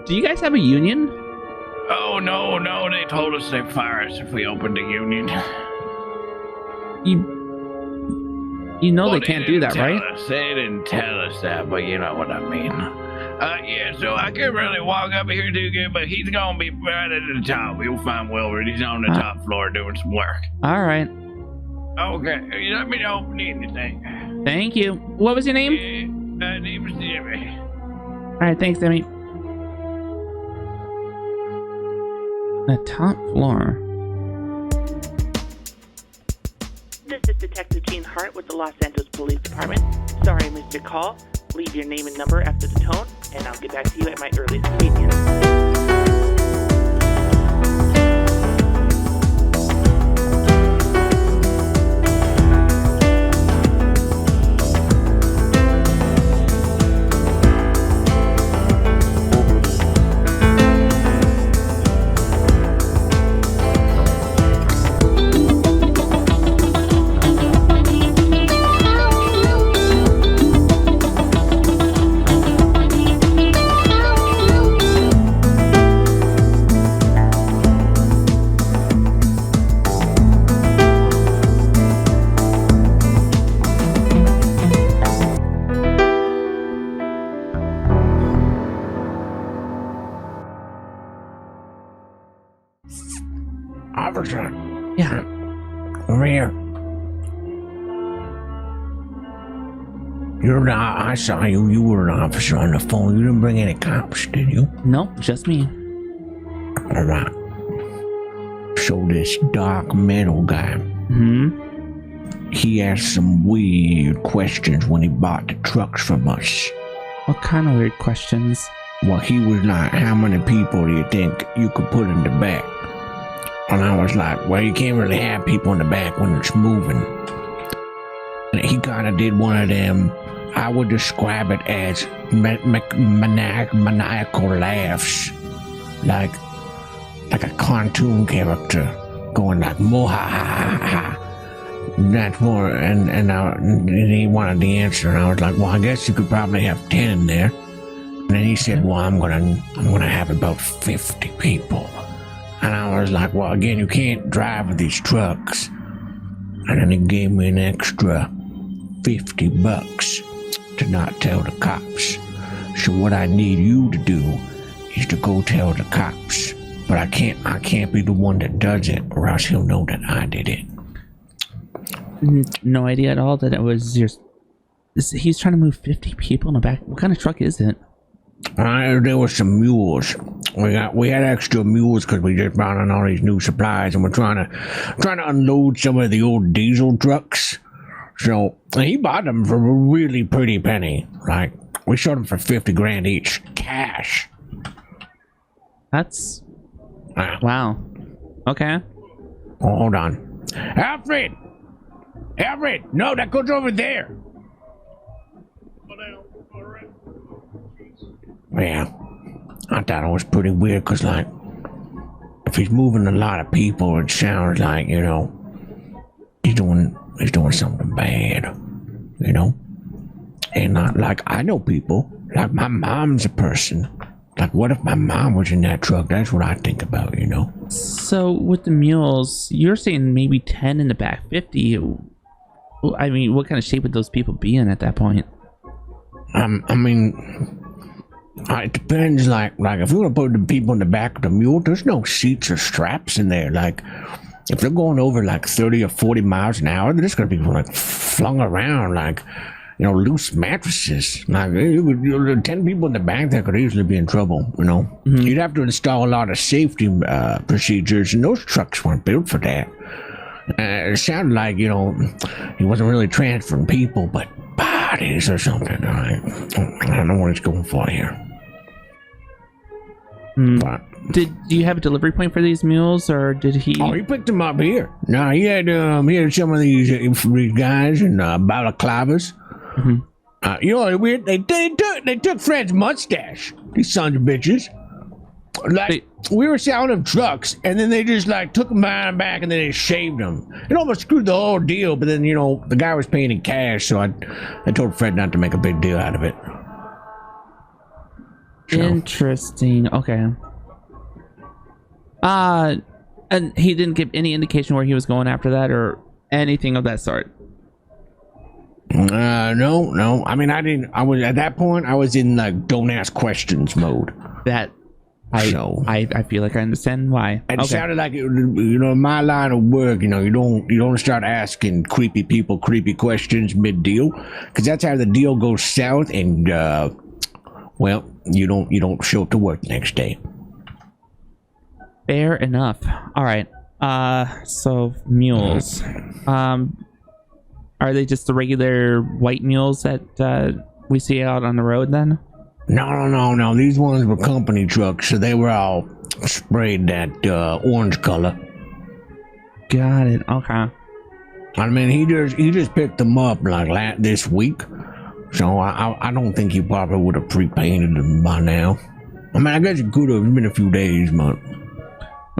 do you guys have a union? Oh, no, they told us they'd fire us if we opened a union. You know they can't do that, right? They didn't tell us that, but you know what I mean. Yeah, so I can't really walk up here too good, but he's gonna be right at the top. You'll find Wilbur. He's on the top floor doing some work. All right. Okay, you let me know if you need anything. Thank you. What was your name? Name is Jimmy. All right, thanks, Jimmy. The top floor. This is Detective Jean Hart with the Los Angeles Police Department. Sorry I missed your call. Leave your name and number after the tone, and I'll get back to you at my earliest convenience. Officer. Yeah. Over here. You're not. I saw you. You were an officer on the phone. You didn't bring any cops, did you? Nope, just me. All right. So this dark metal guy. He asked some weird questions when he bought the trucks from us. What kind of weird questions? Well, he was like, how many people do you think you could put in the back? And I was like, well, you can't really have people in the back when it's moving. And he kind of did one of them, I would describe it as maniacal laughs. Like a cartoon character going like, moha. That's more, and he wanted the answer, and I was like, well, I guess you could probably have 10 in there. And then he said, well, I'm gonna have about 50 people. And I was like, well, again, you can't drive with these trucks. And then he gave me an extra $50 to not tell the cops. So what I need you to do is to go tell the cops. But I can't be the one that does it, or else he'll know that I did it. No idea at all that it was your... He's trying to move 50 people in the back. What kind of truck is it? There were some mules. We had extra mules because we just brought in all these new supplies, and we're trying to unload some of the old diesel trucks. So he bought them for a really pretty penny. Like, we sold them for 50 grand each, cash. That's wow. Okay. Oh, hold on, Alfred, no, that goes over there. Yeah, I thought it was pretty weird because, like, if he's moving a lot of people, it sounds like, you know, he's doing something bad, you know. And not like, I know people, like my mom's a person. Like, what if my mom was in that truck? That's what I think about, you know. So with the mules, you're saying maybe 10 in the back, 50. I mean, what kind of shape would those people be in at that point? I mean, it depends. Like if you want to put the people in the back of the mule, there's no seats or straps in there. Like, if they're going over like 30 or 40 miles an hour, they're just gonna be like flung around like, you know, loose mattresses. Like, 10 people in the back there could easily be in trouble, you know. You'd have to install a lot of safety procedures, and those trucks weren't built for that. It sounded like, you know, he wasn't really transferring people, but bodies or something. I don't know what he's going for here. But, do you have a delivery point for these mules, or did he? Oh, he picked them up here. No, he had some of these guys in balaclavas. You know, weird. They took Fred's mustache. These sons of bitches. Like, we were selling them trucks, and then they just like took them behind the back, and then they shaved them. It almost screwed the whole deal. But then, you know, the guy was paying in cash, so I told Fred not to make a big deal out of it. So, Interesting. Okay. And he didn't give any indication where he was going after that or anything of that sort. no. I mean, I was at that point. I was in like don't ask questions mode. That I feel like I understand why. And it sounded like my line of work. You don't start asking creepy people creepy questions mid deal, because that's how the deal goes south. And well, you don't show up to work the next day. Fair enough. All right. So mules. Are they just the regular white mules that we see out on the road then? No. These ones were company trucks, so they were all sprayed that orange color. Got it. Okay. I mean, he just picked them up like this week, so I don't think he probably would have pre-painted them by now. I mean, I guess it could have been a few days, but.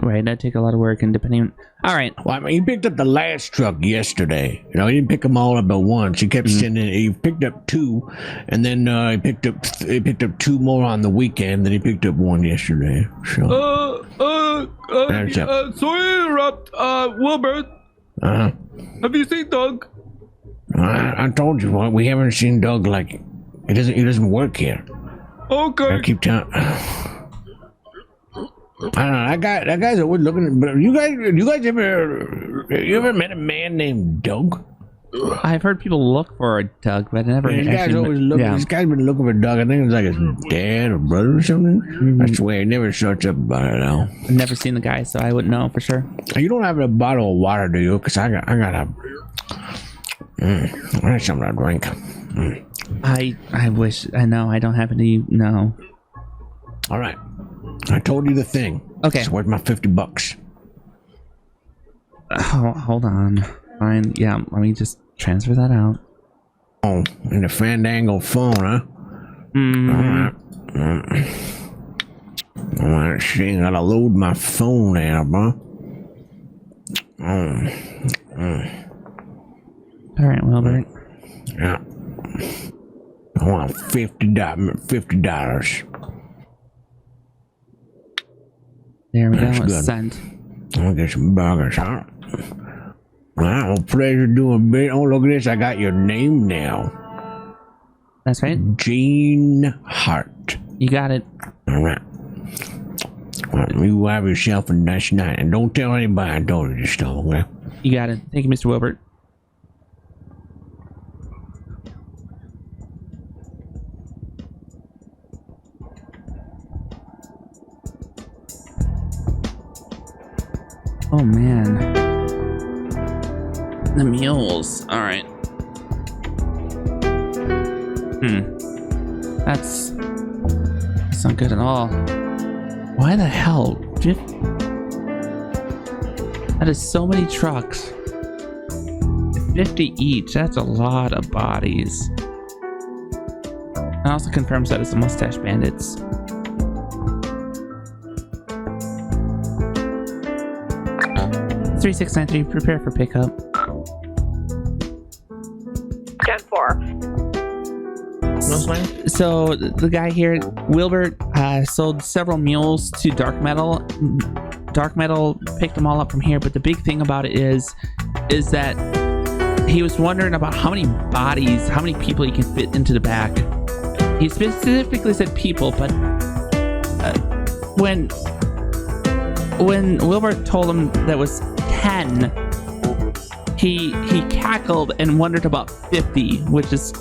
Right, that'd take a lot of work, and depending. All right. Well, I mean, he picked up the last truck yesterday. He didn't pick them all up at once. He kept sending. He picked up 2, and then he picked up 2 more on the weekend. Then he picked up 1 yesterday. So. Sorry to interrupt. Wilbert. Have you seen Doug? I told you what. We haven't seen Doug. Like, he doesn't work here. Okay. I keep telling. I don't know. That guy's always looking at. But you guys ever met a man named Doug? I've heard people look for a Doug, but I never. This guy's always looking. Yeah. This guy's been looking for Doug. I think it's like his dad or brother or something. I swear, he never shuts up about it now. I've never seen the guy, so I wouldn't know for sure. You don't have a bottle of water, do you? Because I got a. I need something to drink. I wish. I know. I don't have any. No. All right. I told you the thing. Okay. It's worth my $50. Hold on. Fine. Yeah. Let me just transfer that out. Oh, in the Fandango phone, huh? All right. See, gotta load my phone out, huh? All right, Wilbert. Yeah. I want $50. There we That's go. good. Sent. I'll get some burgers, huh? Well, pleasure doing bit. Oh, look at this. I got your name now. That's right. Gene Hart. You got it. All right. Well, you have yourself a nice night. And don't tell anybody I told you this stuff, okay? You got it. Thank you, Mr. Wilbert. Oh man, the mules. All right. That's not good at all. Why the hell? That is so many trucks. 50 each. That's a lot of bodies. It also confirms that it's the Mustache Bandits. 3693, prepare for pickup. 10-4. So the guy here, Wilbert, sold several mules to Dark Metal. Dark Metal picked them all up from here, but the big thing about it is that he was wondering about how many bodies, how many people he can fit into the back. He specifically said people, but when Wilbert told him that was 10, he cackled and wondered about 50, which is,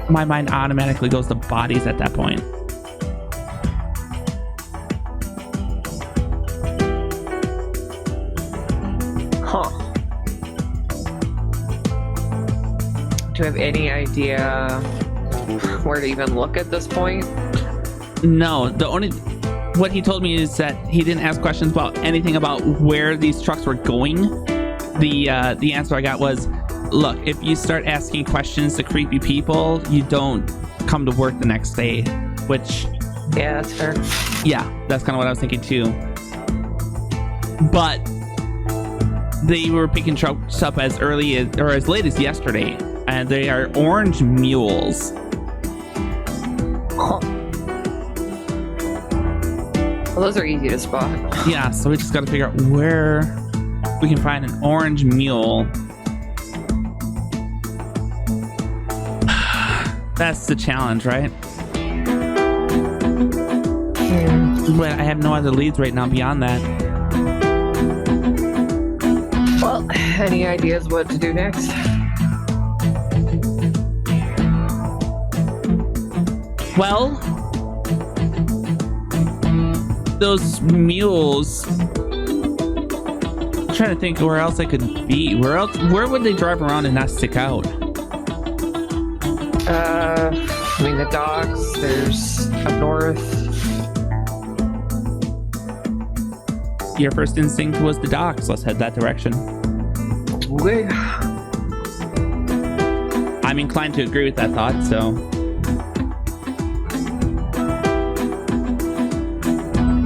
my mind automatically goes to bodies at that point. Huh. Do you have any idea where to even look at this point? No, what he told me is that he didn't ask questions about anything about where these trucks were going. The answer I got was, look, if you start asking questions to creepy people, you don't come to work the next day, which... Yeah, that's fair. Yeah, that's kind of what I was thinking too. But they were picking trucks up as early as, or as late as yesterday, and they are orange mules. Huh. Well, those are easy to spot. Yeah, so we just got to figure out where we can find an orange mule. That's the challenge, right? But I have no other leads right now beyond that. Well, any ideas what to do next? Well, those mules. I'm trying to think where else I could be. Where would they drive around and not stick out? I mean, the docks, there's up north. Your first instinct was the docks. Let's head that direction. Okay. I'm inclined to agree with that thought, so